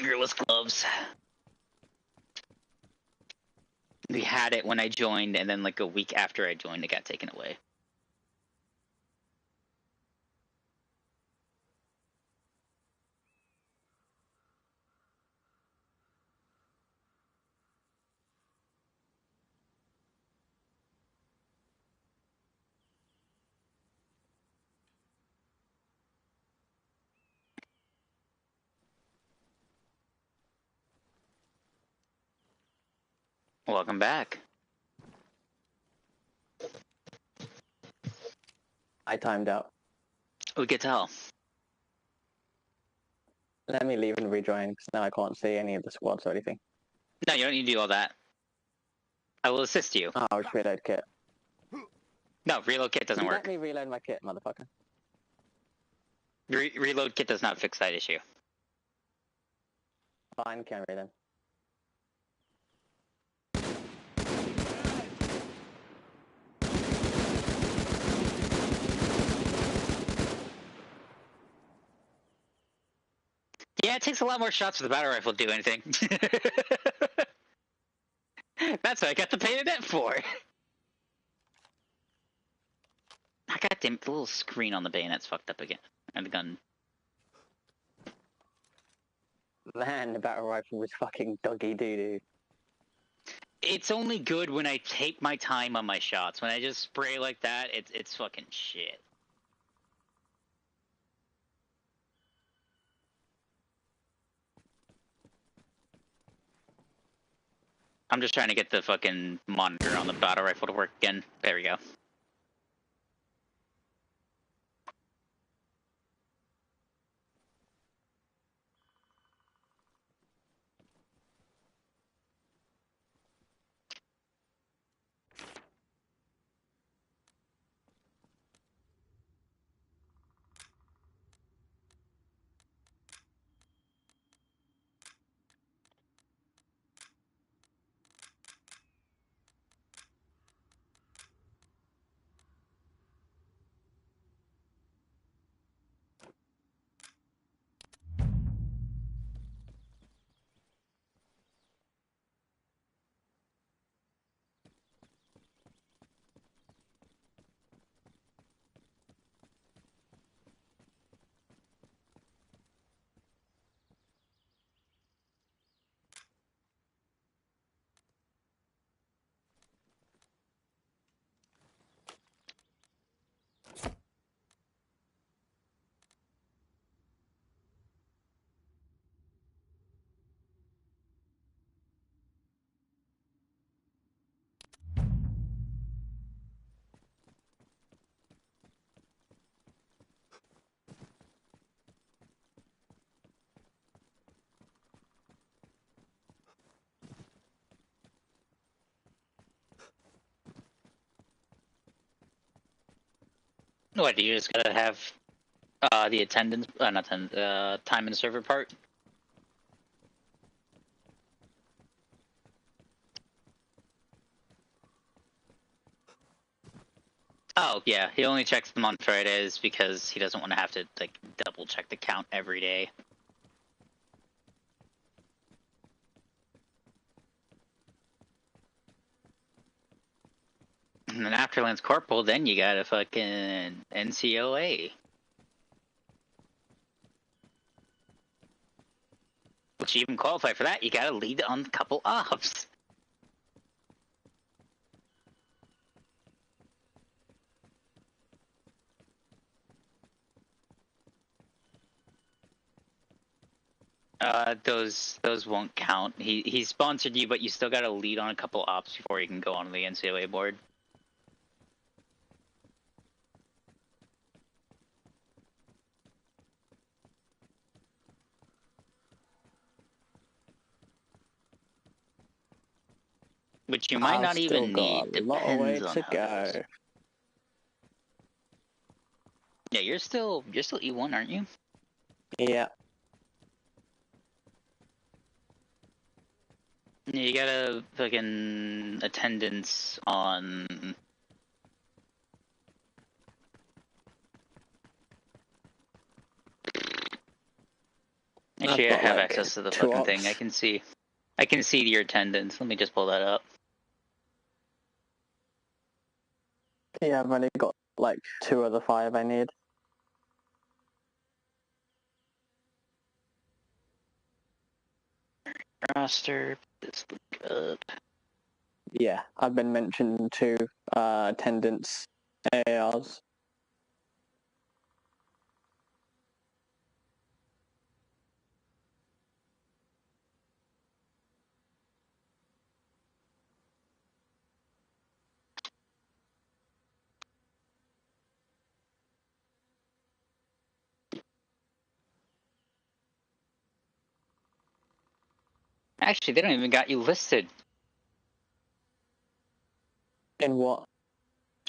fingerless gloves. We had it when I joined, and then like a week after I joined, it got taken away. Welcome back. I timed out. We could tell. Let me leave and rejoin, because now I can't see any of the squads or anything. No, you don't need to do all that. I will assist you. Oh, it's reload kit. No, reload kit doesn't work. Let me reload my kit, motherfucker. Reload kit does not fix that issue. Fine, carry then. Yeah, it takes a lot more shots for the battle rifle to do anything. That's what I got the bayonet for. I got the little screen on the bayonet's fucked up again. And the gun. Man, the battle rifle was fucking doggy doo-doo. It's only good when I take my time on my shots. When I just spray like that, it's fucking shit. I'm just trying to get the fucking monitor on the battle rifle to work again. There we go. What, do you just gotta have the attendance, not attendance, time in the server part? Oh, yeah, he only checks them on Fridays because he doesn't want to have to, like, double check the count every day. And then after Lance Corporal, then you got a fucking NCOA. Which you even qualify for that, you gotta lead on a couple ops. Those won't count. He sponsored you, but you still gotta lead on a couple ops before you can go on the NCOA board. Which you might not even need. A lot of way Depends on to how go. it goes. Yeah, you're still E1, aren't you? Yeah. You got a fucking attendance on. Actually, I got, have like, access to the 2 fucking thing. ops. I can see your attendance. Let me just pull that up. Yeah, I've only got like 2 of the 5 I need. Roster. This look up. Yeah, I've been mentioned to attendance ARs. Actually, they don't even got you listed In what?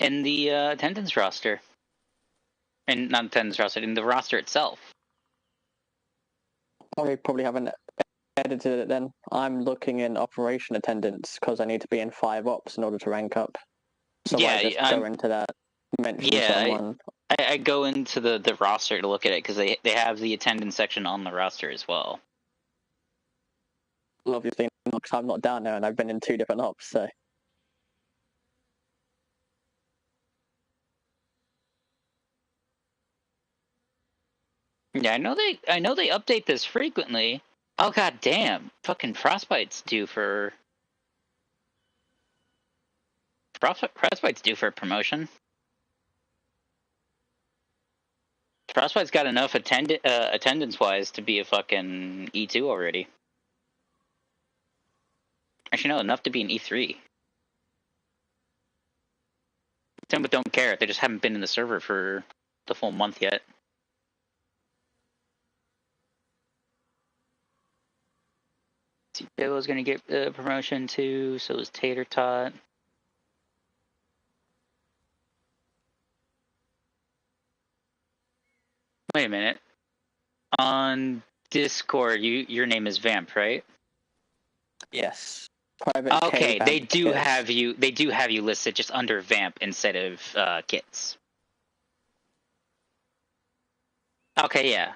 in the attendance roster. And not attendance roster, in the roster itself. I probably haven't edited it then. I'm looking in operation attendance because I need to be in 5 ops in order to rank up. So Yeah, I just go into that, mention someone. I go into the roster to look at it because they have the attendance section on the roster as well. Well, obviously, because I'm not down there and I've been in 2 different ops, so. Yeah, I know they update this frequently. Oh god damn. Fucking Frostbite's due for a promotion. Frostbite's got enough attendance wise to be a fucking E2 already. Actually no, enough to be an E3. Some don't care, they just haven't been in the server for the full month yet. Billo's gonna get a promotion too, so is Tater Tot. Wait a minute. On Discord, your name is Vamp, right? Yes. Private Okay, K, they Vamp, do Kits. have you. They do have you listed just under Vamp instead of Kits. Okay, yeah.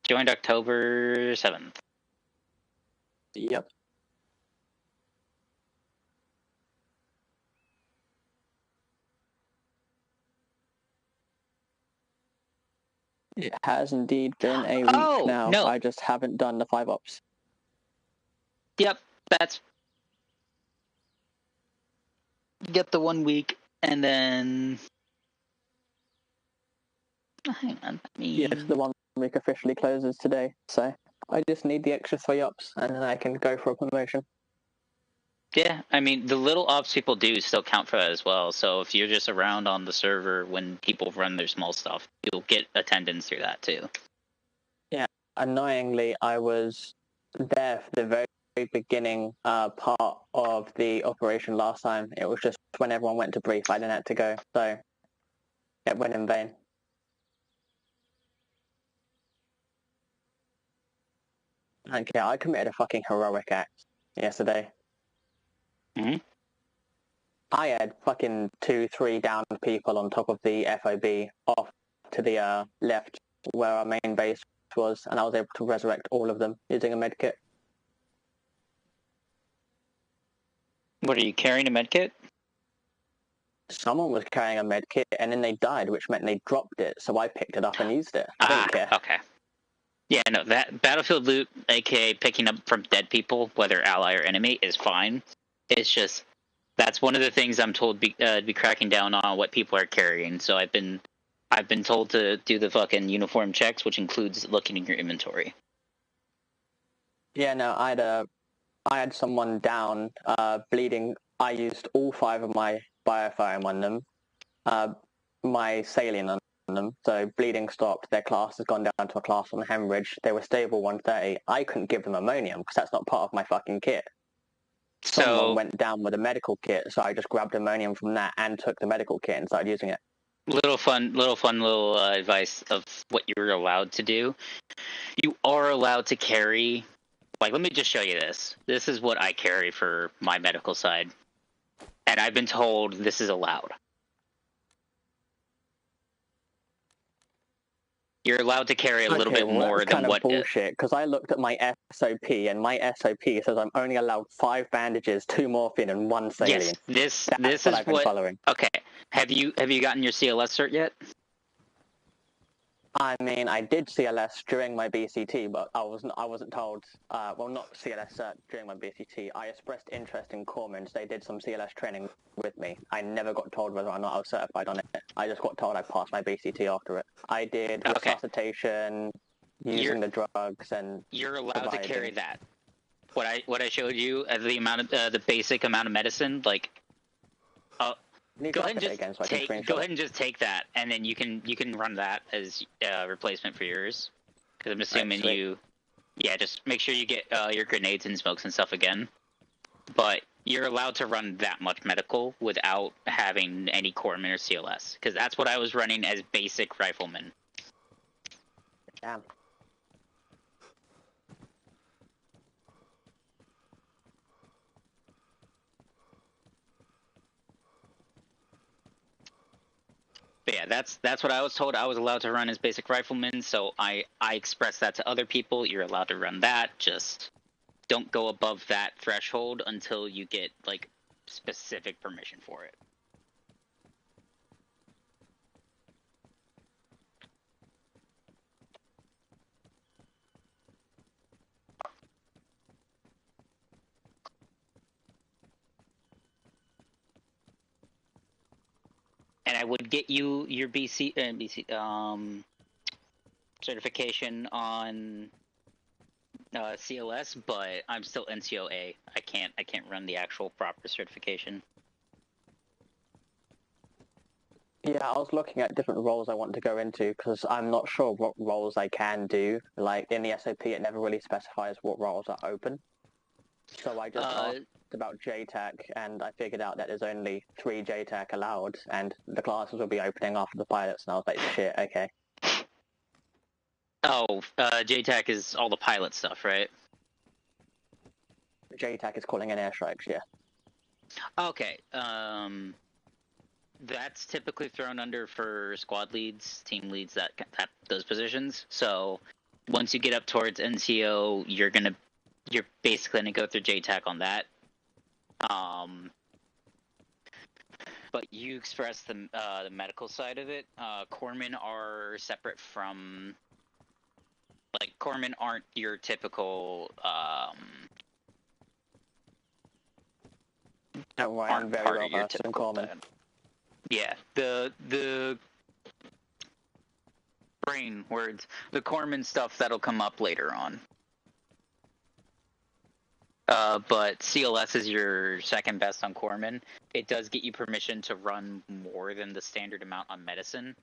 Joined October 7th. Yep. It has indeed been a week now. No. I just haven't done the 5 ops. Yep, that's. Get the 1 week, and then. Hang on. Yes, the 1 week officially closes today, so I just need the extra 3 ops, and then I can go for a promotion. Yeah, I mean, the little ops people do still count for that as well. So if you're just around on the server when people run their small stuff, you'll get attendance through that too. Yeah, annoyingly, I was there for the very beginning part of the operation last time. It was just when everyone went to brief, I didn't have to go, so it went in vain. Okay, I committed a fucking heroic act yesterday. Mm-hmm. I had fucking 2-3 downed people on top of the FOB off to the left where our main base was, and I was able to resurrect all of them using a medkit. What, are you carrying a medkit? Someone was carrying a medkit and then they died, which meant they dropped it, so I picked it up and used it. I didn't care. Okay. Yeah, no, that battlefield loot, aka picking up from dead people, whether ally or enemy, is fine. It's just that's one of the things I'm told to be cracking down on what people are carrying. So I've been told to do the fucking uniform checks, which includes looking in your inventory. Yeah, no, I had someone down, bleeding. I used all 5 of my biofoam on them, my saline on them, so bleeding stopped. Their class has gone down to a class on hemorrhage. They were stable 130. I couldn't give them ammonium because that's not part of my fucking kit. Someone went down with a medical kit, so I just grabbed ammonium from that and took the medical kit and started using it. Little advice of what you're allowed to do. You are allowed to carry. Like, let me just show you this. This is what I carry for my medical side, and I've been told this is allowed. You're allowed to carry a little bit more that's than kind of what. bullshit, because I looked at my SOP, and my SOP says I'm only allowed 5 bandages, 2 morphine, and 1 saline. Yes, That's this what is I've been following. Okay, have you gotten your CLS cert yet? I mean, I did CLS during my BCT, but I wasn't told. Well, not CLS cert during my BCT. I expressed interest in corpsmen. They did some CLS training with me. I never got told whether or not I was certified on it. I just got told I passed my BCT after it. I did resuscitation, using the drugs, and you're allowed to carry that. What I showed you as the amount of the basic amount of medicine, like. Go ahead and just take that, and then you can run that as replacement for yours. Because I'm assuming just make sure you get your grenades and smokes and stuff again. But you're allowed to run that much medical without having any corpsman or CLS, because that's what I was running as basic rifleman. Damn. But yeah, that's what I was told. I was allowed to run as basic rifleman, so I expressed that to other people. You're allowed to run that. Just don't go above that threshold until you get like specific permission for it. And I would get you your BC certification on CLS, but I'm still NCOA. I can't run the actual proper certification. Yeah, I was looking at different roles I want to go into because I'm not sure what roles I can do. Like in the SOP, it never really specifies what roles are open. So I just asked about JTAC, and I figured out that there's only 3 JTAC allowed, and the classes will be opening after the pilots, and I was like, shit, okay. Oh, JTAC is all the pilot stuff, right? JTAC is calling in airstrikes, yeah. Okay, that's typically thrown under for squad leads, team leads, that those positions. So once you get up towards NCO, you're basically gonna go through JTAC on that. But you express the medical side of it. Corpsmen are separate from, like, corpsmen aren't your typical. Don't worry, I'm very well versed in corpsmen. Yeah, the brain words, the corpsman stuff that'll come up later on. But CLS is your second best on corpsman. It does get you permission to run more than the standard amount on medicine,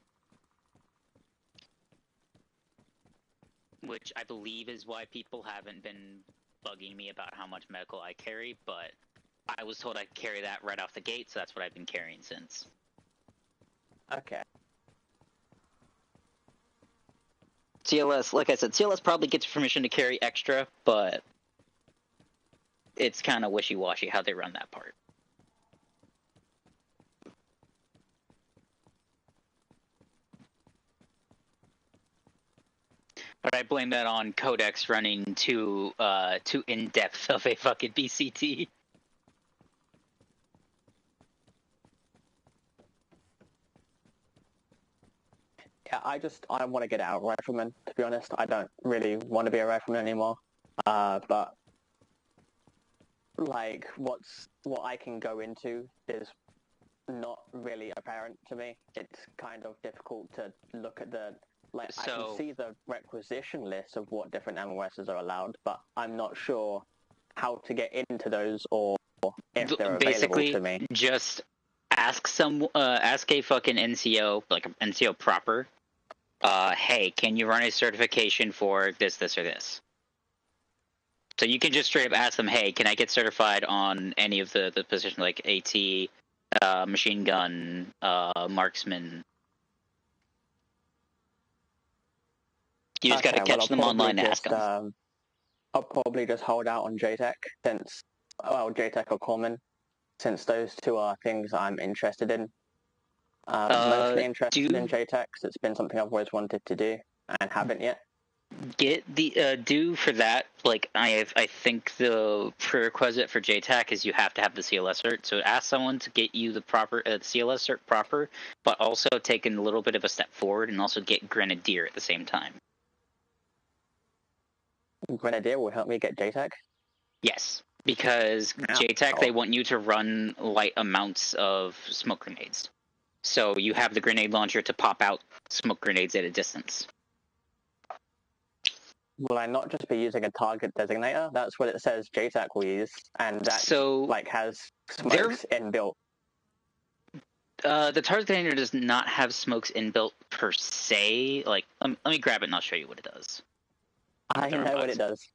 which I believe is why people haven't been bugging me about how much medical I carry, but I was told I'd carry that right off the gate, so that's what I've been carrying since. Okay. CLS, like I said, CLS probably gets permission to carry extra, but it's kind of wishy-washy how they run that part. But I blame that on Codex running too in-depth of a fucking BCT. Yeah, I want to get out of rifleman, to be honest. I don't really want to be a rifleman anymore. But like what I can go into is not really apparent to me. It's kind of difficult to look at I can see the requisition list of what different MOSs are allowed, but I'm not sure how to get into those or if they're available to me. Just ask a fucking NCO, like an NCO proper. Hey, can you run a certification for this, or this? So you can just straight up ask them, hey, can I get certified on any of the positions like AT, machine gun, marksman? You just gotta catch them online and ask them. I'll probably just hold out on JTAC JTAC or corpsman, since those two are things I'm interested in. Mostly interested in JTAC, 'cause it's been something I've always wanted to do. and haven't yet. Get the do for that. Like I think the prerequisite for JTAC is you have to have the CLS cert. So ask someone to get you the proper CLS cert proper, but also take a little bit of a step forward and also get Grenadier at the same time. Grenadier will help me get JTAC? Yes, because JTAC, they want you to run light amounts of smoke grenades. So you have the grenade launcher to pop out smoke grenades at a distance. Will I not just be using a target designator? That's what it says JTAC will use, and that has smokes inbuilt. The target designator does not have smokes inbuilt per se. Like, let me grab it and I'll show you what it does. I know what it does.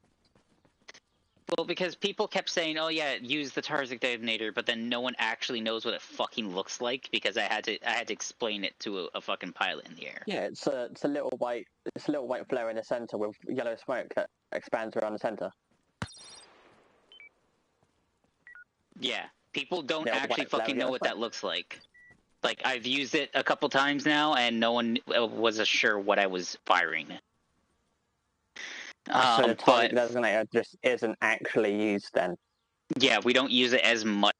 Well, because people kept saying, "Oh yeah, use the target designator," but then no one actually knows what it fucking looks like because I had to explain it to a fucking pilot in the air. Yeah, it's a little white flare in the center with yellow smoke that expands around the center. Yeah, people don't actually fucking know what that looks like. Like, I've used it a couple times now, and no one was sure what I was firing. So the target designator just isn't actually used then? Yeah, we don't use it as much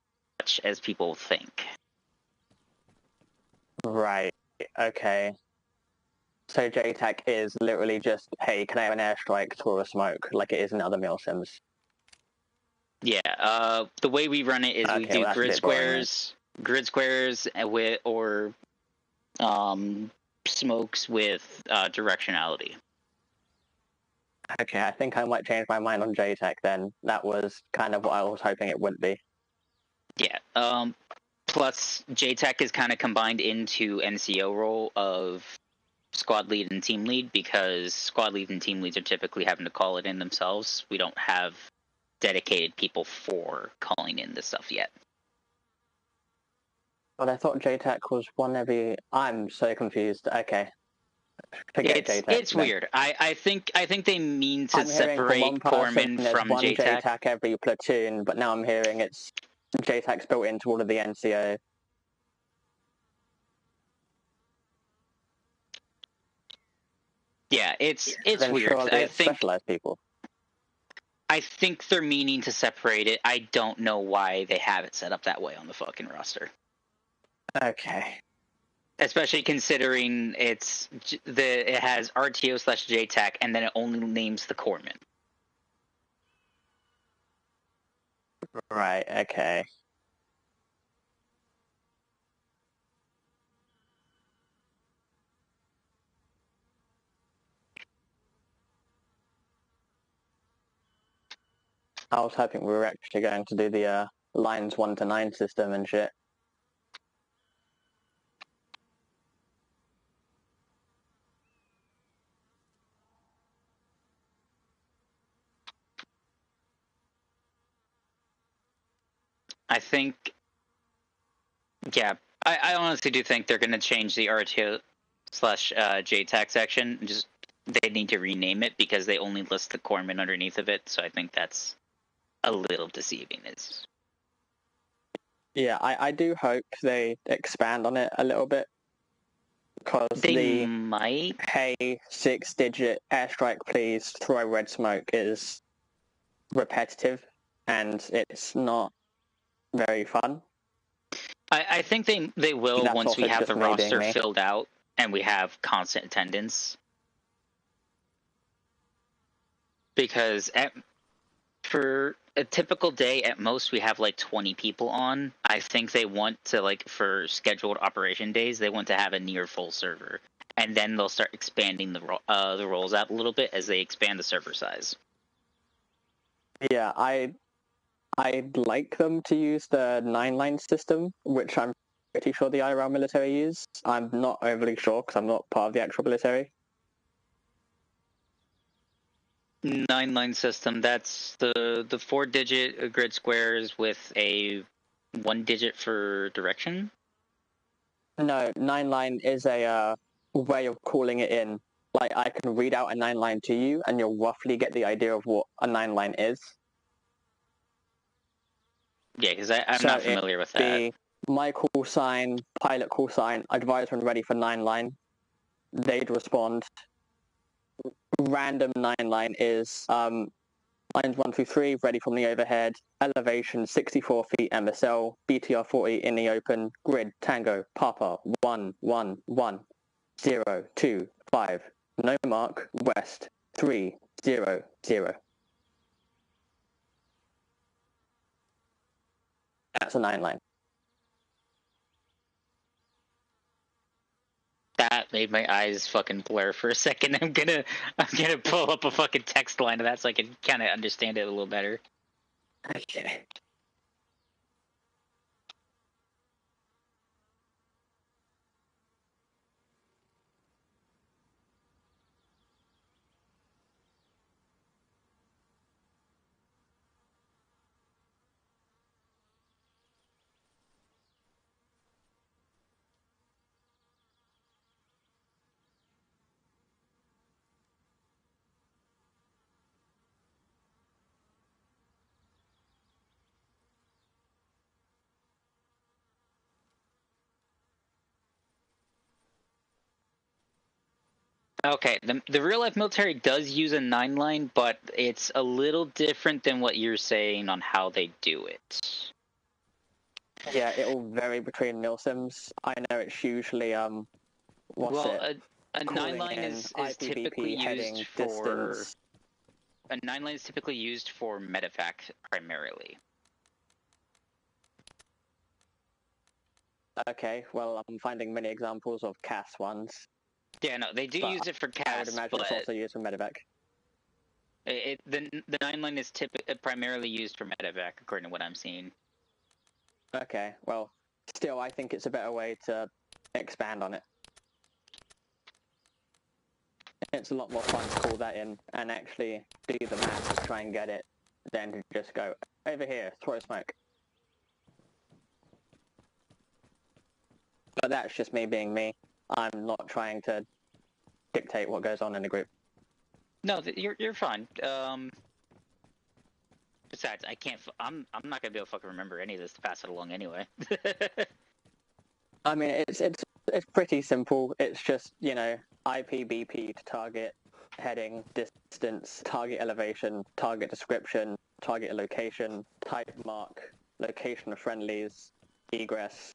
as people think. Right, okay. So JTAC is literally just, hey, can I have an airstrike through a smoke, like it is in other mil sims? Yeah, the way we run it is we do grid squares with, or smokes with directionality. Okay, I think I might change my mind on JTAC then. That was kind of what I was hoping it wouldn't be. Yeah, plus JTAC is kind of combined into NCO role of squad lead and team lead, because squad lead and team leads are typically having to call it in themselves. We don't have dedicated people for calling in this stuff yet. But I thought JTAC was one every... I'm so confused. Okay. It's weird. I think they mean to separate corpsmen from one JTAC. JTAC every platoon, but now I'm hearing it's JTAC's built into all of the NCO. Yeah, it's weird. I think specialized people. I think they're meaning to separate it. I don't know why they have it set up that way on the fucking roster. Okay. Especially considering it has RTO/JTAC, and then it only names the corpsman. Right, okay. I was hoping we were actually going to do the lines 1 to 9 system and shit. I think, yeah, I honestly do think they're going to change the RTO/JTAC section. Just they need to rename it because they only list the corpsman underneath of it. So I think that's a little deceiving. Yeah, I do hope they expand on it a little bit. Because they might. Hey, 6-digit airstrike, please throw red smoke is repetitive, and it's not very fun. I think they will once we have the roster filled out and we have constant attendance. Because for a typical day, at most we have like 20 people on. I think they want to, like, for scheduled operation days, they want to have a near full server, and then they'll start expanding the roles out a little bit as they expand the server size. Yeah, I'd like them to use the 9-line system, which I'm pretty sure the IRL military use. I'm not overly sure because I'm not part of the actual military. 9-line system, that's the 4-digit grid squares with a 1-digit for direction? No, 9-line is a way of calling it in. Like, I can read out a 9-line to you, and you'll roughly get the idea of what a 9-line is. Yeah, because I'm not familiar with that. My call sign, pilot call sign, advise when ready for 9-line. They'd respond. random 9-line is lines 1 through 3, ready from the overhead, elevation 64 feet MSL, BTR 40 in the open, grid, tango, papa, 1, 1, 1, 0, 2, 5, no mark, west, 3, 0, 0. That's a 9-line. That made my eyes fucking blur for a second. I'm gonna pull up a fucking text line of that so I can kind of understand it a little better. Okay. Okay, the real life military does use a 9-line, but it's a little different than what you're saying on how they do it. Yeah, it will vary between milsims. I know it's usually a 9-line is typically heading used for distance. a 9-line is typically used for medevac primarily. Okay, well, I'm finding many examples of CAS ones. Yeah, no, they do use it for I CAS, would imagine but it's also used for medevac. the 9-line is primarily used for medevac, according to what I'm seeing. Okay, well, still, I think it's a better way to expand on it. It's a lot more fun to call that in and actually do the math to try and get it, than to just go, over here, throw smoke. But that's just me being me. I'm not trying to dictate what goes on in the group. No, you're fine. Besides, I can't. I'm not gonna be able to fucking remember any of this to pass it along anyway. I mean, it's pretty simple. It's just, you know, IPBP to target, heading, distance, target elevation, target description, target location, type mark, location of friendlies, egress.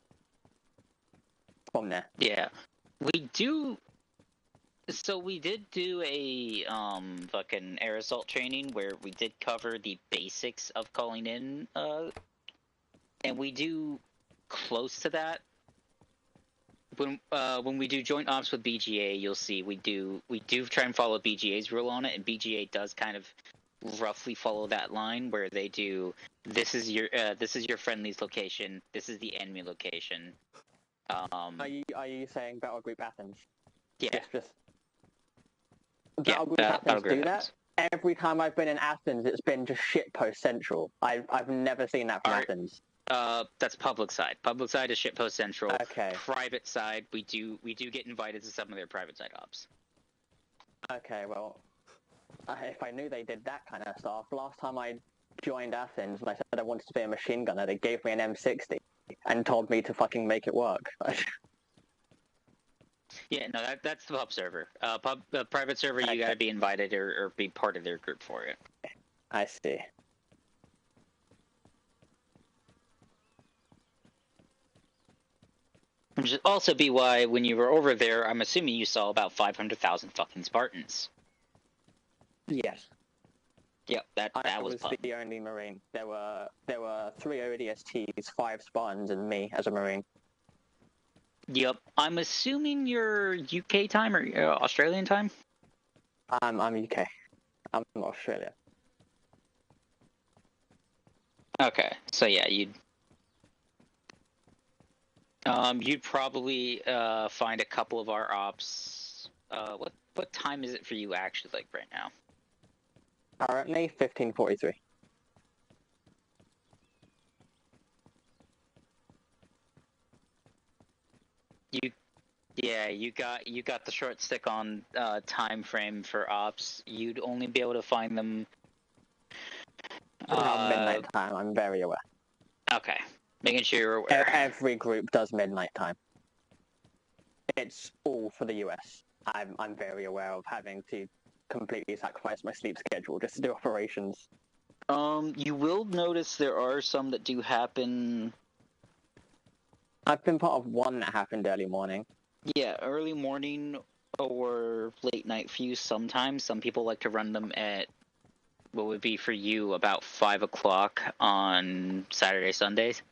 From there. Yeah, we do. So we did do a fucking air assault training where we did cover the basics of calling in, and we do close to that. When we do joint ops with BGA, you'll see we do try and follow BGA's rule on it, and BGA does kind of roughly follow that line where they do this is your friendly's location, this is the enemy location. Are you saying Battle Group Athens? Yeah. Battle Group Athens do that? Every time I've been in Athens, it's been just shitpost central. I've never seen that from Athens. That's public side. Public side is shitpost central. Okay. Private side, we do get invited to some of their private side ops. Okay, well, if I knew they did that kind of stuff, last time I joined Athens and I said I wanted to be a machine gunner, they gave me an M60 and told me to fucking make it work. Yeah, no, that's the pub server. Private server, you gotta be invited or be part of their group for it. I see. Which should also be why, when you were over there, I'm assuming you saw about 500,000 fucking Spartans. Yes. Yep, that was pub. The only Marine. There were 3 ODSTs, 5 Spartans, and me as a Marine. Yep, I'm assuming you're UK time or Australian time? I'm UK. I'm Australia. Okay, so yeah, you'd probably find a couple of our ops. What time is it for you actually, like, right now? Currently 15:43. You got the short stick on time frame for ops. You'd only be able to find them around midnight time. I'm very aware. Okay, making sure you're aware. Every group does midnight time. It's all for the US. I'm very aware of having to completely sacrifice my sleep schedule just to do operations. You will notice there are some that do happen. I've been part of one that happened early morning. Yeah, early morning or late night for you sometimes. Some people like to run them at what would be for you about 5 o'clock on Saturday, Sundays.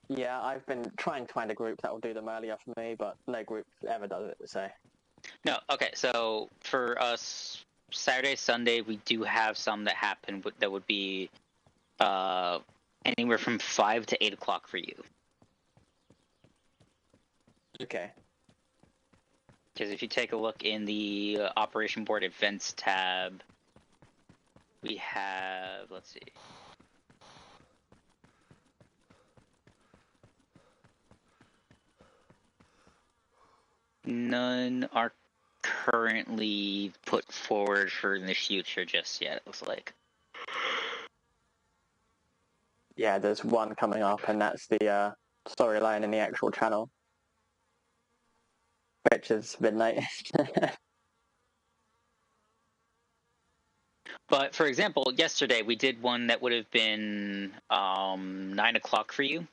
Yeah, I've been trying to find a group that will do them earlier for me, but no group ever does it, so. No, okay, so for us, Saturday, Sunday, we do have some that happen that would be anywhere from 5 to 8 o'clock for you. Okay. Because if you take a look in the Operation Board Events tab, we have, let's see. None are currently put forward for the future just yet, it looks like. Yeah, there's one coming up, and that's the storyline in the actual channel, which is midnight. But for example, yesterday we did one that would have been 9 o'clock for you.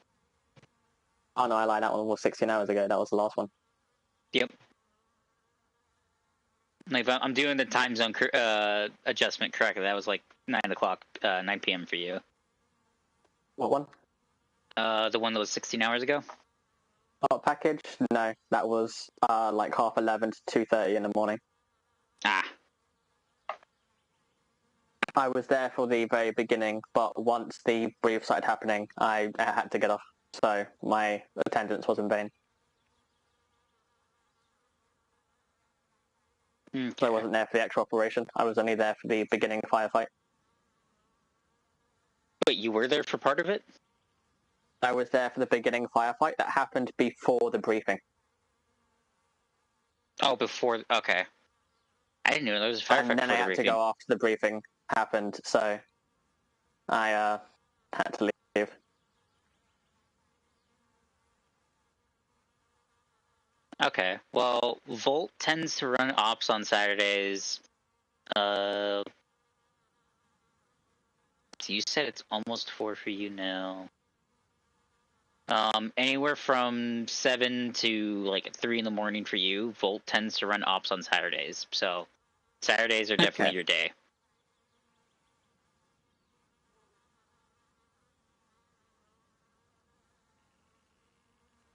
Oh no, I lied, that one was 16 hours ago, that was the last one. Yep. Like I'm doing the time zone adjustment correctly. That was like 9 o'clock, 9 p.m. for you. What one? The one that was 16 hours ago? Oh, package? No, that was like 11:30 to 2:30 in the morning. Ah. I was there for the very beginning, but once the brief started happening, I had to get off, so my attendance was in vain. Okay. So I wasn't there for the actual operation. I was only there for the beginning firefight. Wait, you were there for part of it? I was there for the beginning firefight that happened before the briefing. Oh, before. Okay. I didn't know there was a firefight And then I before the had briefing. to go after the briefing happened, so I had to leave. Okay. Well, Volt tends to run ops on Saturdays. So you said it's almost 4 for you now. Anywhere from 7 to like 3 in the morning for you. Volt tends to run ops on Saturdays, so Saturdays are definitely your day.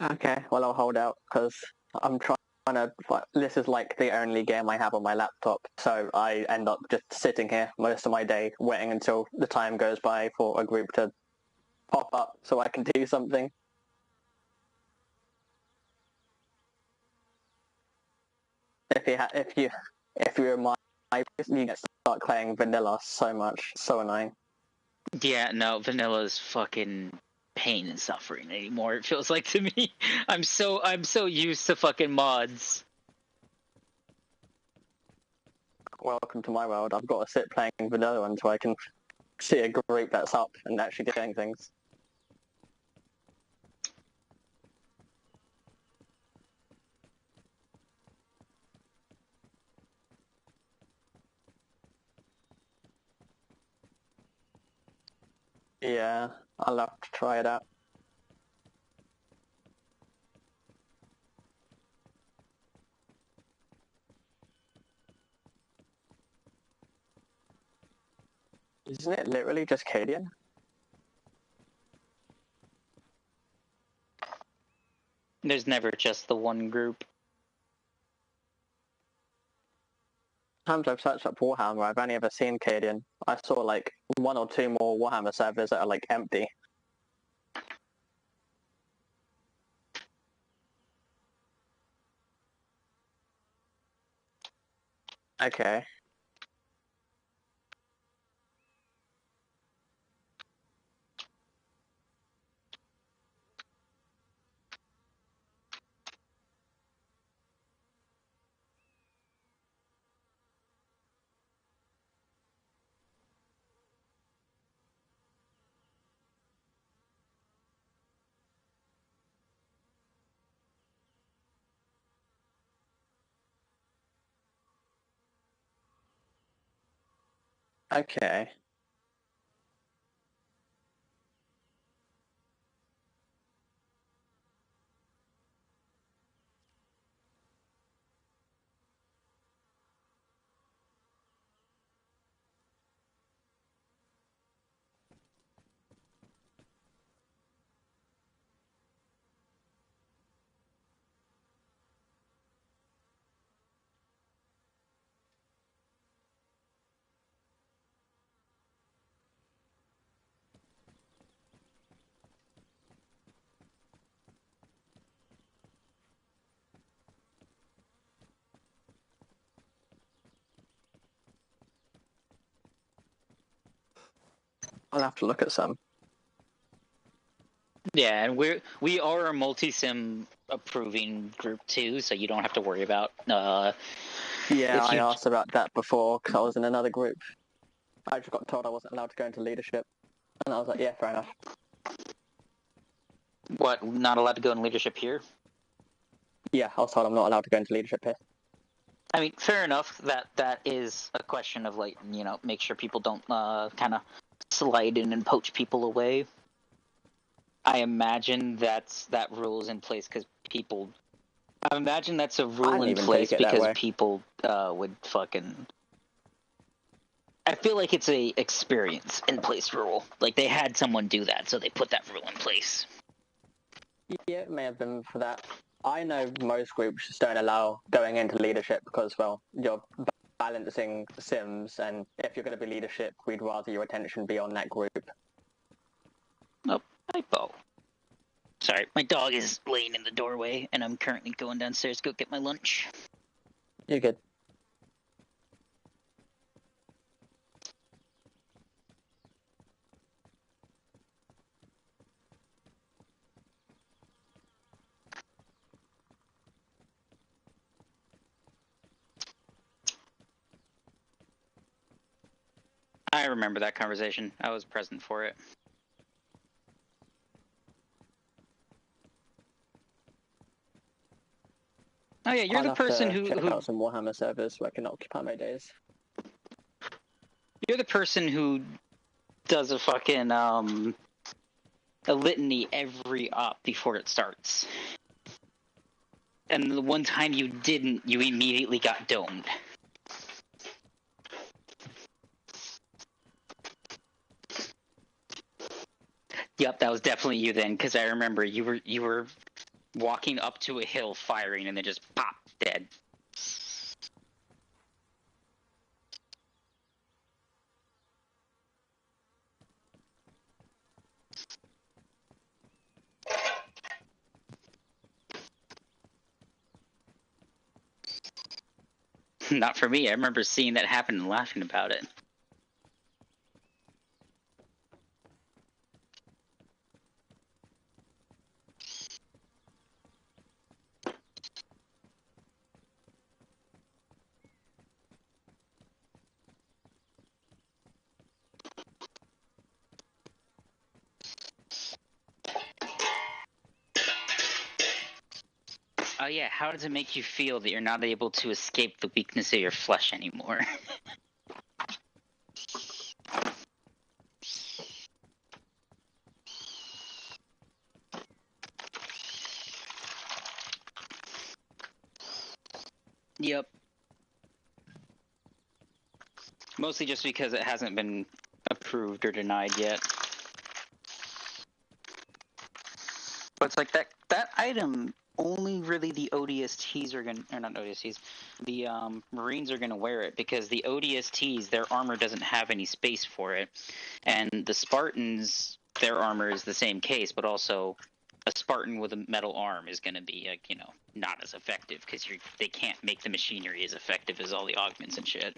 Okay, well I'll hold out because I'm trying to. This is like the only game I have on my laptop, so I end up just sitting here most of my day, waiting until the time goes by for a group to pop up so I can do something. If you're my, you get to start playing vanilla so much, so annoying. Yeah, no, vanilla's fucking pain and suffering anymore. It feels like to me. I'm so used to fucking mods. Welcome to my world. I've got to sit playing vanilla until I can see a group that's up and actually doing things. Yeah, I'll have to try it out. Isn't it literally just Cadian? There's never just the one group. Times I've searched up Warhammer, I've only ever seen Cadian. I saw like 1 or 2 more Warhammer servers that are like empty. Okay. Okay. I'll have to look at some. Yeah, and we are a multi-sim approving group too, so you don't have to worry about Yeah, if I you asked about that before because I was in another group. I just got told I wasn't allowed to go into leadership, and I was like, yeah, fair enough. not allowed to go in leadership here. Yeah, I was told I'm not allowed to go into leadership here. I mean, fair enough. That is a question of like, make sure people don't kind of slide in and poach people away. I imagine that rule is in place because people. I imagine that's a rule in place because people would fucking. I feel like it's a experience in place rule. Like they had someone do that, so they put that rule in place. Yeah, it may have been for that. I know most groups just don't allow going into leadership because, well, you're balancing sims, and if you're going to be leadership, we'd rather your attention be on that group. Oh, typo. Sorry, my dog is laying in the doorway, and I'm currently going downstairs to go get my lunch. You're good. I remember that conversation. I was present for it. Oh yeah, you're the person who check out some Warhammer servers where I can occupy my days. You're the person who does a fucking a litany every op before it starts. And the one time you didn't, you immediately got domed. Yep, that was definitely you then, because I remember you were walking up to a hill firing and then just pop dead. Not for me. I remember seeing that happen and laughing about it. Oh yeah, how does it make you feel that you're not able to escape the weakness of your flesh anymore? Yep. Mostly just because it hasn't been approved or denied yet. But it's like that item, only really the ODSTs are gonna, or not ODSTs, the Marines are gonna wear it because the ODSTs, their armor doesn't have any space for it, and the Spartans, their armor is the same case, but also a Spartan with a metal arm is gonna be like, not as effective because they can't make the machinery as effective as all the augments and shit.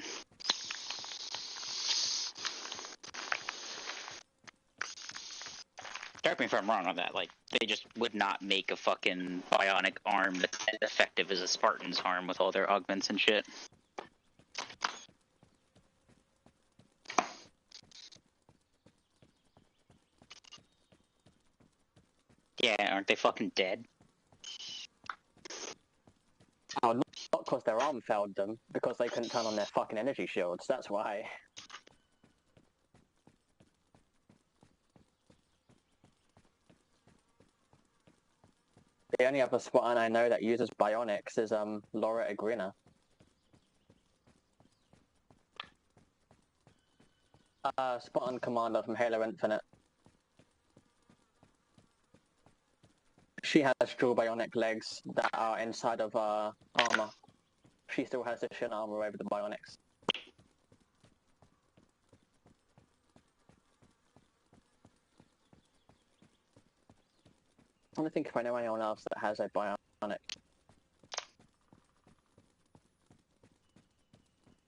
Correct me if I'm wrong on that. Like, they just would not make a fucking bionic arm that's as effective as a Spartan's arm with all their augments and shit. Yeah, aren't they fucking dead? Oh, not because their arm failed them, because they couldn't turn on their fucking energy shields. That's why. The only other Spartan I know that uses bionics is Laura Agrina. Spartan commander from Halo Infinite. She has dual bionic legs that are inside of armor. She still has the shin armor over the bionics. I want to think if I know anyone else that has a bionic.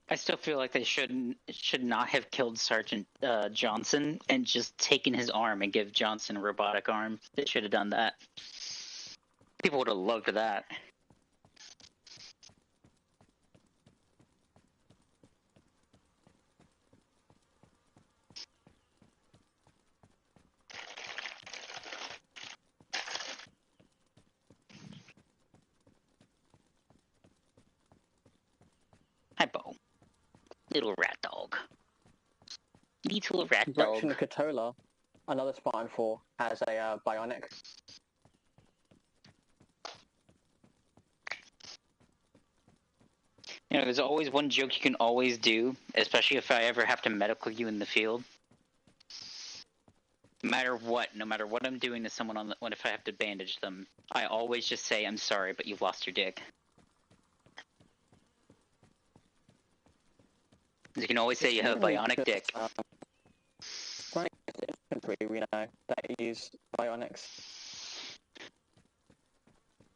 I still feel like they should not have killed Sergeant Johnson and just taken his arm and give Johnson a robotic arm. They should have done that. People would have loved that. Hi, Bo. Little rat dog. Little rat dog. Gretchen Catola, another Spartan 4, has a bionic. You know, there's always one joke you can always do, especially if I ever have to medical you in the field. No matter what I'm doing to someone if I have to bandage them, I always just say, I'm sorry, but you've lost your dick. You can always say you have a bionic dick. Infantry, you know, that use bionics.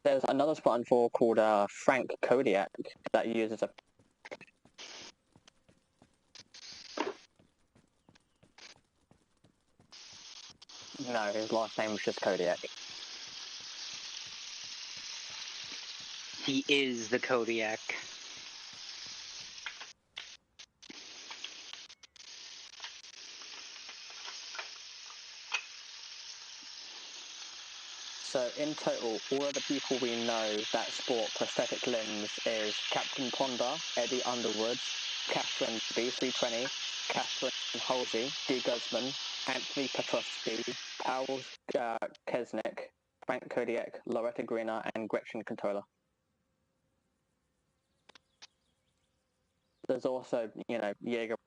There's another Spartan 4 called Frank Kodiak that uses a... No, his last name was just Kodiak. He is the Kodiak. So in total, all of the people we know that sport prosthetic limbs is Captain Ponder, Eddie Underwood, Catherine B320, Catherine Halsey, D. Guzman, Anthony Petrosky, Paul Kesnick, Frank Kodiak, Loretta Greener, and Gretchen Cantola. There's also, you know, Jaeger.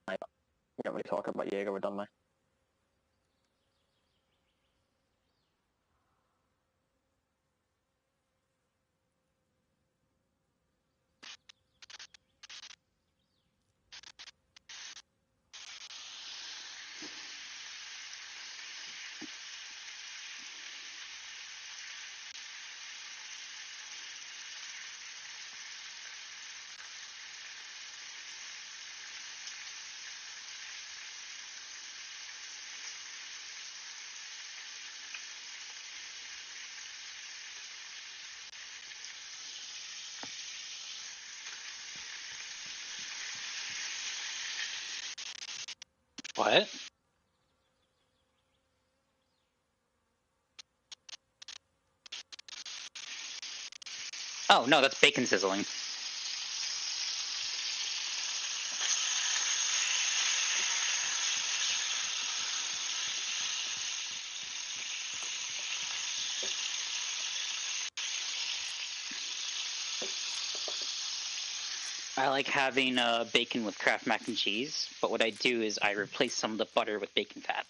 We don't really talk about Jaeger Redondo. What? Oh, no, that's bacon sizzling. I like having bacon with Kraft mac and cheese, but what I do is I replace some of the butter with bacon fat.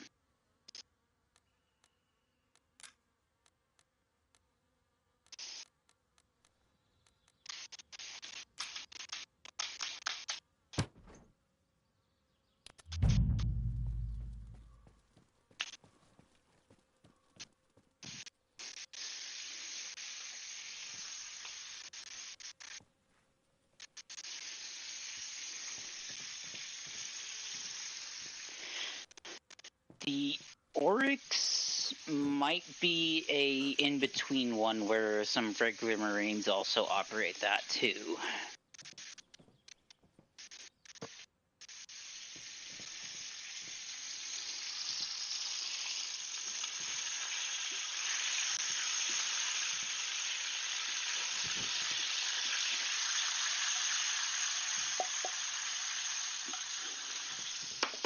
The Oryx might be a in-between one where some regular Marines also operate that too.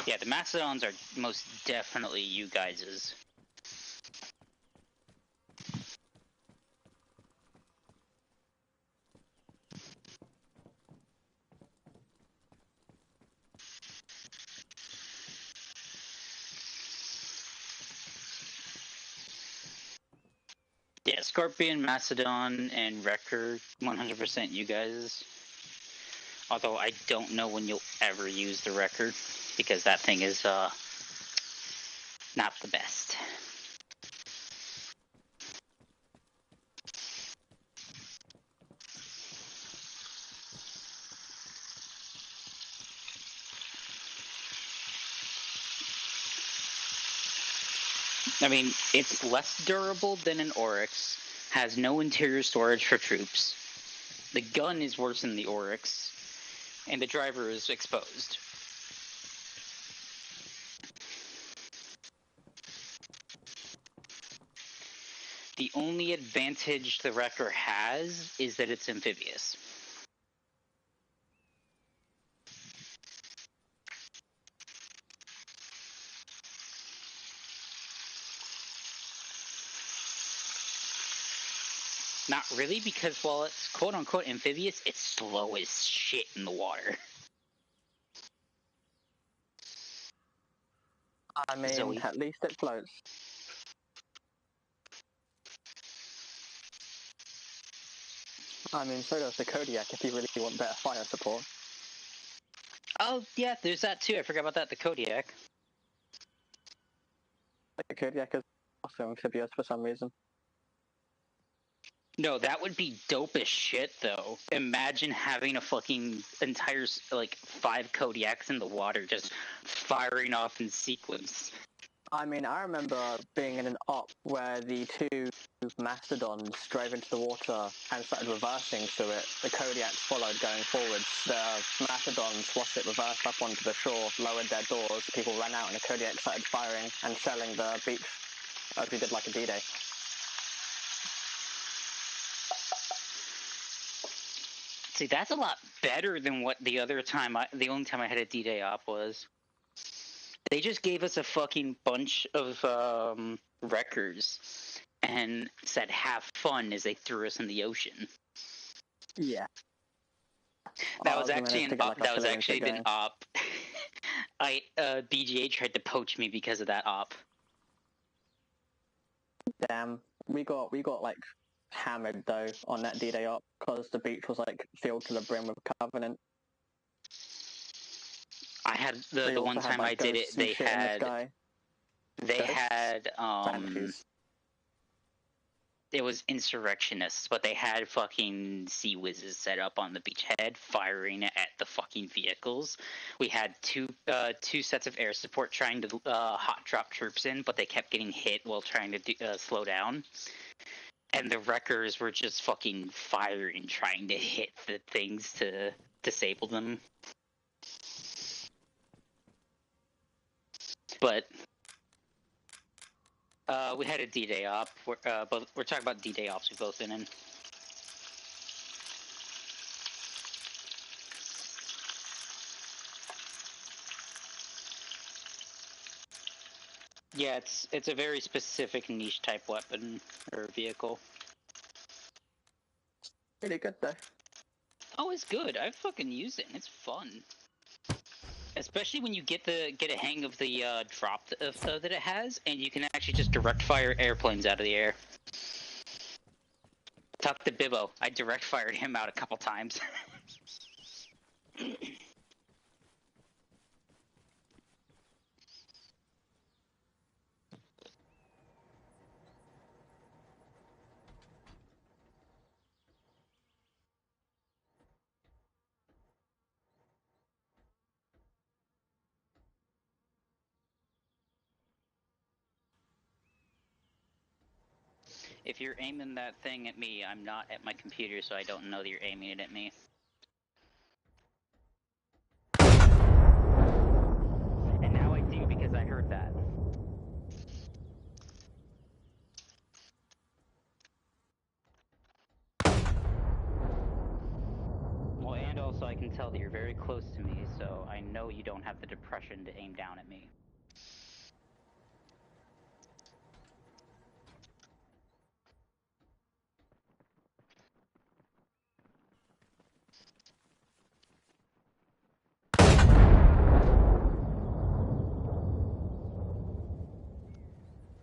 Yeah, the Mastodons are most definitely you guys's. Yeah, Scorpion, Macedon, and Wrecker, 100% you guys. Although I don't know when you'll ever use the Wrecker, because that thing is not the best. I mean, it's less durable than an Oryx, has no interior storage for troops, the gun is worse than the Oryx, and the driver is exposed. The only advantage the Wrecker has is that it's amphibious. Not really, because while it's quote-unquote amphibious, it's slow as shit in the water. I mean, Zoe. at least it floats. I mean, so does the Kodiak if you really want better fire support. Oh, yeah, there's that too. I forgot about that, the Kodiak. The Kodiak is also amphibious for some reason. No, that would be dope as shit, though. Imagine having a fucking entire, like, 5 Kodiaks in the water just firing off in sequence. I mean, I remember being in an op where the 2 Mastodons drove into the water and started reversing through it. The Kodiaks followed going forwards. The Mastodons, once it reversed up onto the shore, lowered their doors, people ran out and the Kodiak started firing and shelling the beach as we did like a D-Day. See, that's a lot better than what the only time I had a D-Day op was. They just gave us a fucking bunch of wreckers and said have fun as they threw us in the ocean. Yeah. That was actually an op. BGA tried to poach me because of that op. Damn. We got like hammered though on that D-Day op because the beach was like filled to the brim with Covenant. I had the one time I did it, they had it was insurrectionists, but they had fucking sea whizzes set up on the beachhead firing at the fucking vehicles. We had two sets of air support trying to hot drop troops in, but they kept getting hit while trying to slow down. And the wreckers were just fucking firing, trying to hit the things to disable them. But we had a D-Day op. But we're talking about D-Day ops we've both been in. Yeah, it's a very specific niche type weapon or vehicle. Pretty good though. Oh, it's good. I fucking use it and it's fun. Especially when you get a hang of the drop that it has, and you can actually just direct fire airplanes out of the air. Talk to Bibbo. I direct fired him out a couple times. If you're aiming that thing at me, I'm not at my computer, so I don't know that you're aiming it at me. And now I do because I heard that. Well, and also I can tell that you're very close to me, so I know you don't have the depression to aim down at me.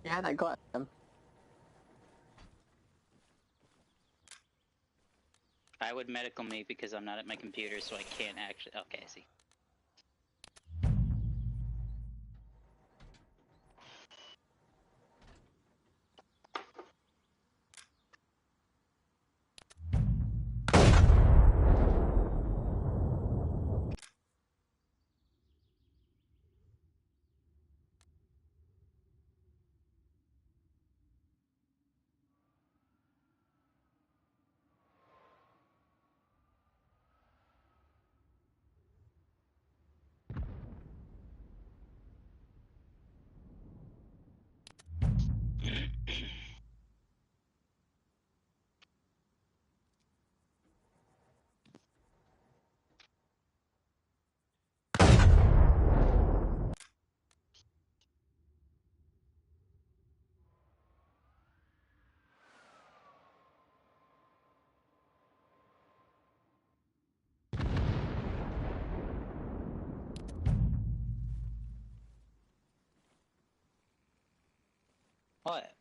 Yeah, that got him. I would medical me because I'm not at my computer, so I can't actually. Okay, I see. What?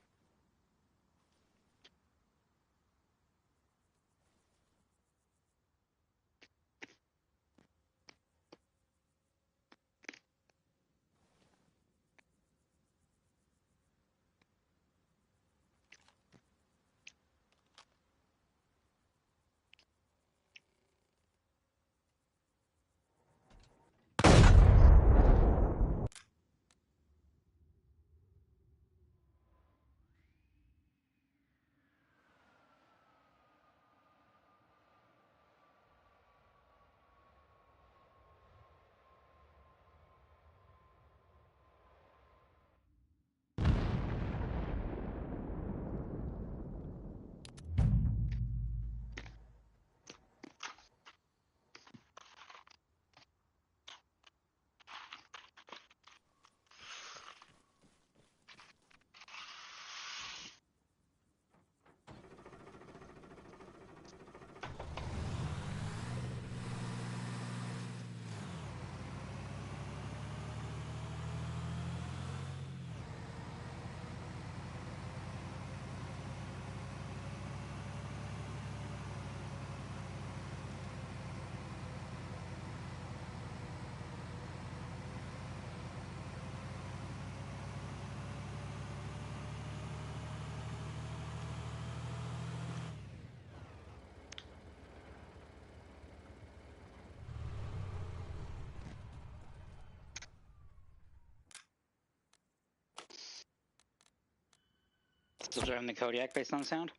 Still driving the Kodiak based on the sound?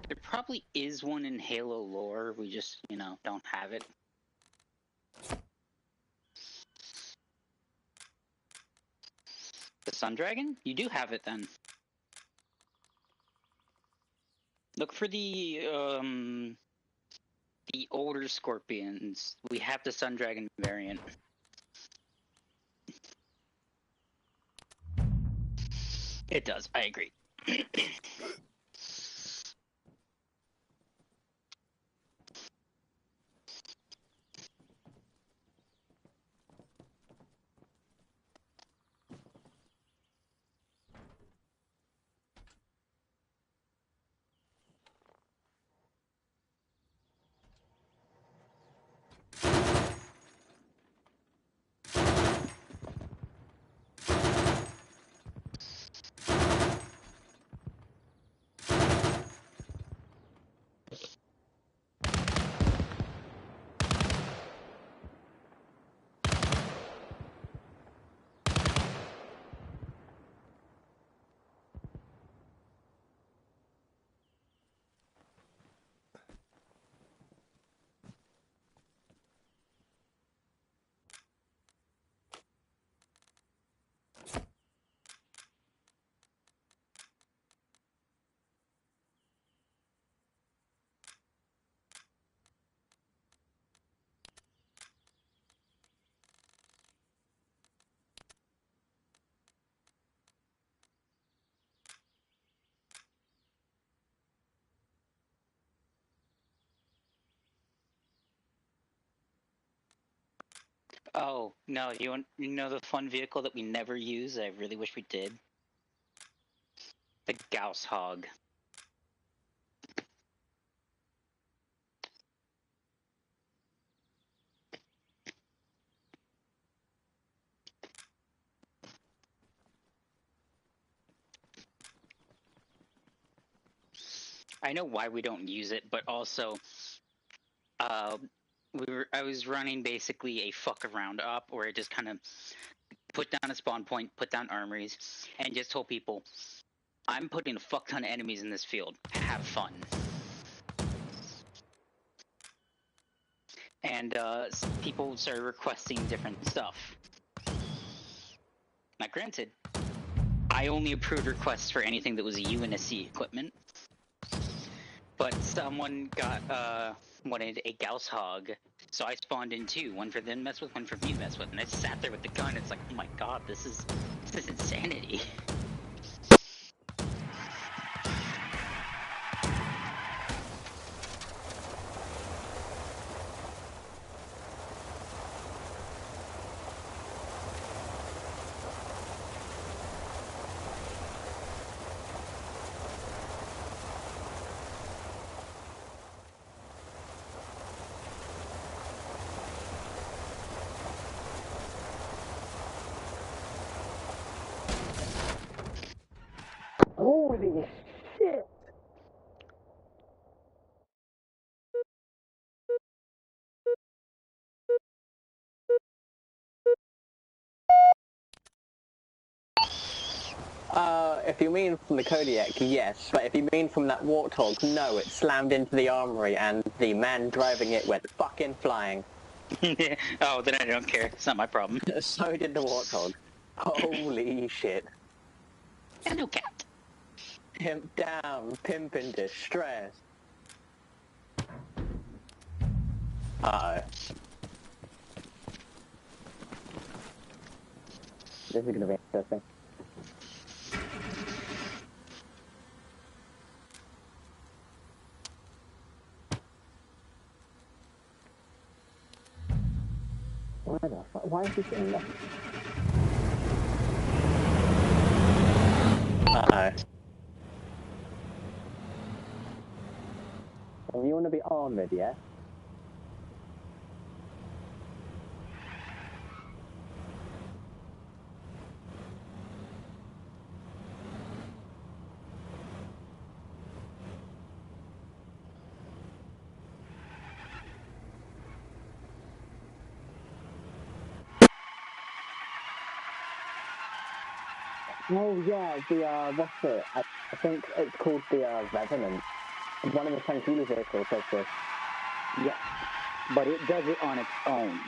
There probably is one in Halo lore. We just, don't have it. The Sun Dragon? You do have it then. Look for the older scorpions. We have the Sun Dragon variant. It does. I agree. Oh no, you know the fun vehicle that we never use? I really wish we did. The Gauss Hog. I know why we don't use it, but also, uh, I was running basically a fuck around op where I just kind of put down a spawn point, put down armories, and just told people, I'm putting a fuck ton of enemies in this field. Have fun. And people started requesting different stuff. Now, granted, I only approved requests for anything that was UNSC equipment, but someone wanted a Gauss Hog, so I spawned in two, one for them to mess with, one for me to mess with, and I sat there with the gun. It's like, oh my god, this is insanity. Holy shit! If you mean from the Kodiak, yes. But if you mean from that Warthog, no, it slammed into the armory and the man driving it went fucking flying. Oh, then I don't care. It's not my problem. So did the Warthog. Holy shit. Yeah, no cat. Pimp down, pimp in distress. Uh-oh. This is gonna be interesting. Why the fuck? Why is he sitting there? Uh-oh. And you want to be armored, yeah? Oh yeah, what's it? I think it's called the Revenant. One of the Tranquila vehicles does this. Yeah, but it does it on its own.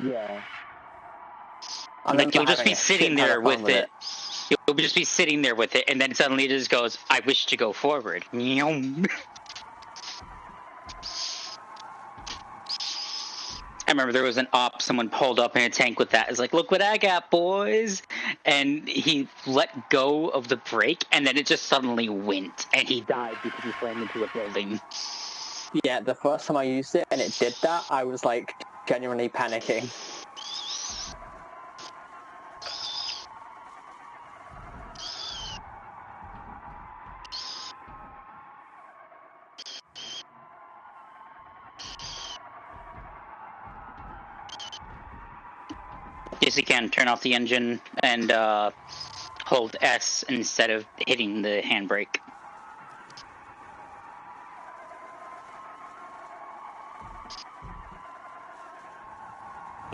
Yeah. Like, you'll just be sitting there with it. You'll just be sitting there with it, and then suddenly it just goes, I wish to go forward. I remember there was an op, someone pulled up in a tank with that. It's like, look what I got, boys! And he let go of the brake, and then it just suddenly went, and he died because he slammed into a building. Yeah, the first time I used it and it did that, I was like genuinely panicking. Yes, you can turn off the engine and hold S instead of hitting the handbrake.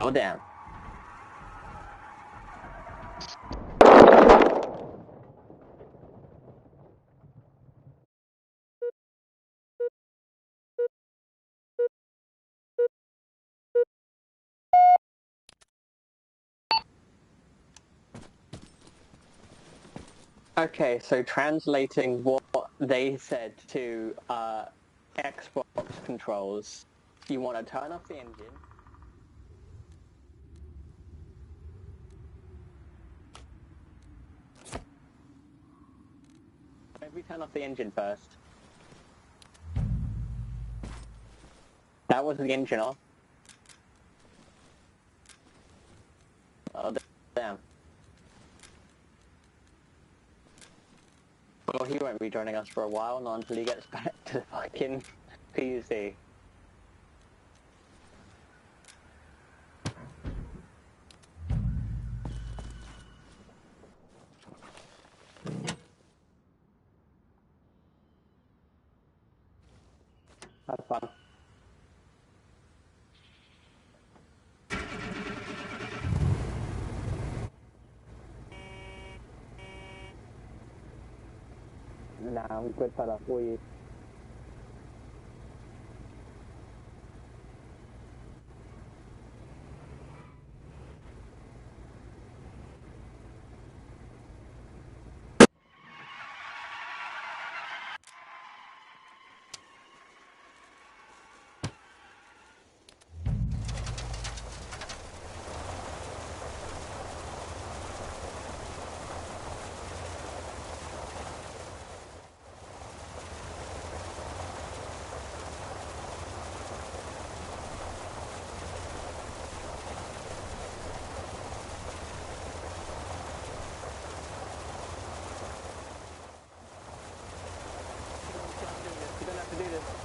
Oh damn. Okay, so translating what they said to Xbox controls, you want to turn off the engine. Maybe turn off the engine first. That was the engine off. Damn. Well, he won't be joining us for a while, not until he gets back to fucking PZ. Have fun. Nah, I'm good fella for you.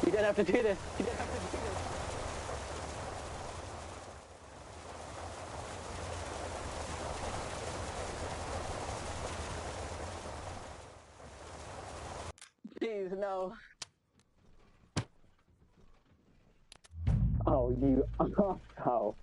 You don't have to do this. You don't have to do this. Please, no. Oh, you asshole.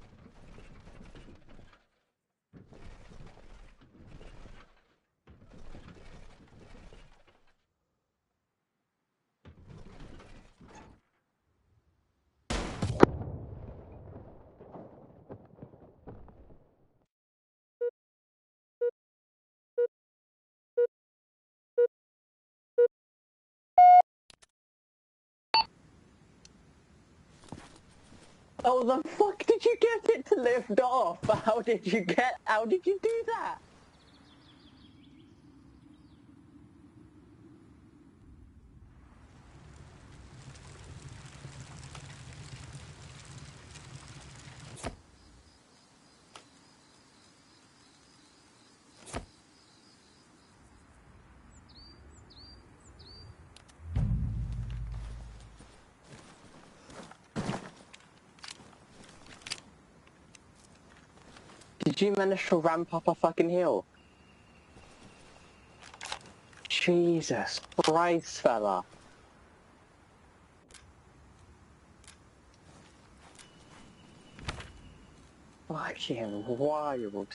Oh, the fuck did you get it to lift off? How did you do that? Did you manage to ramp up a fucking hill? Jesus Christ, fella. Fucking wild.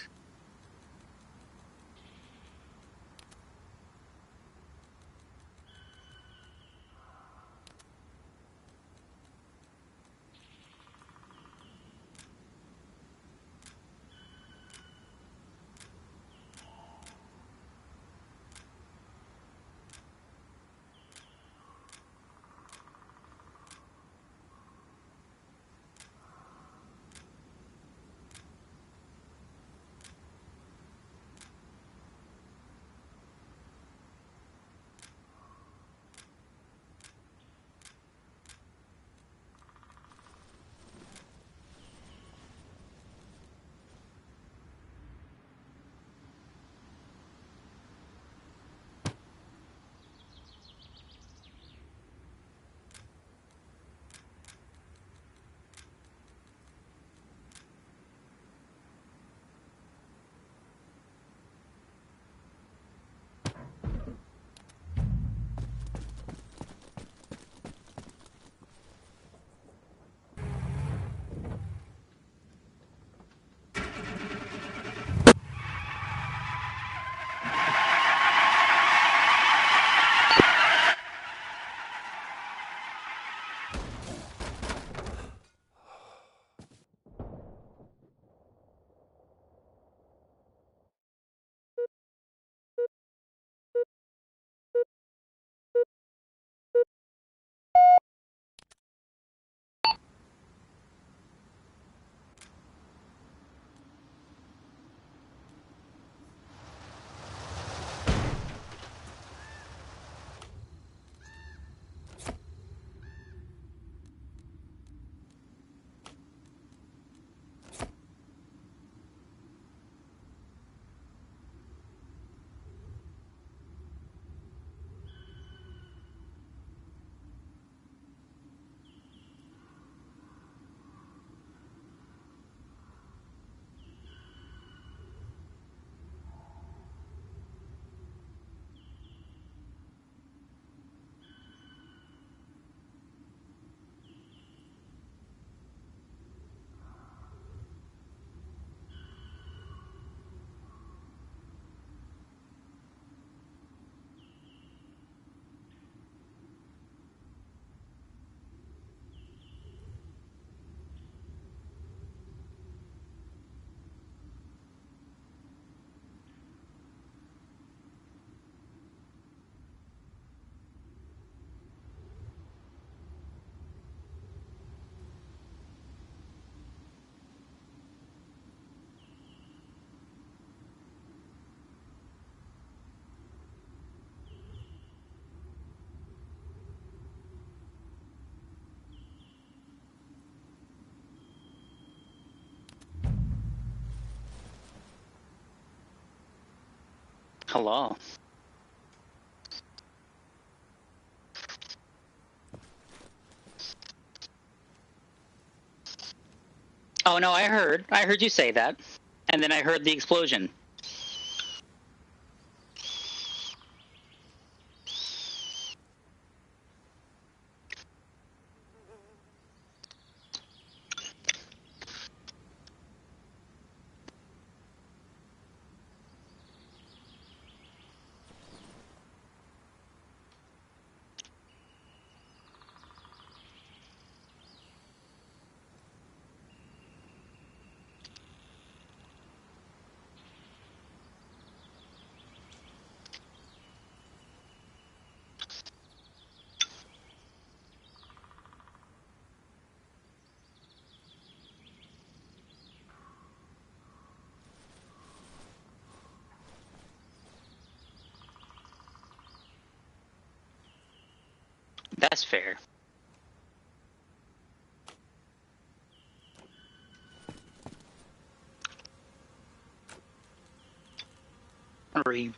Hello. Oh no, I heard you say that, and then I heard the explosion. That's fair. Are you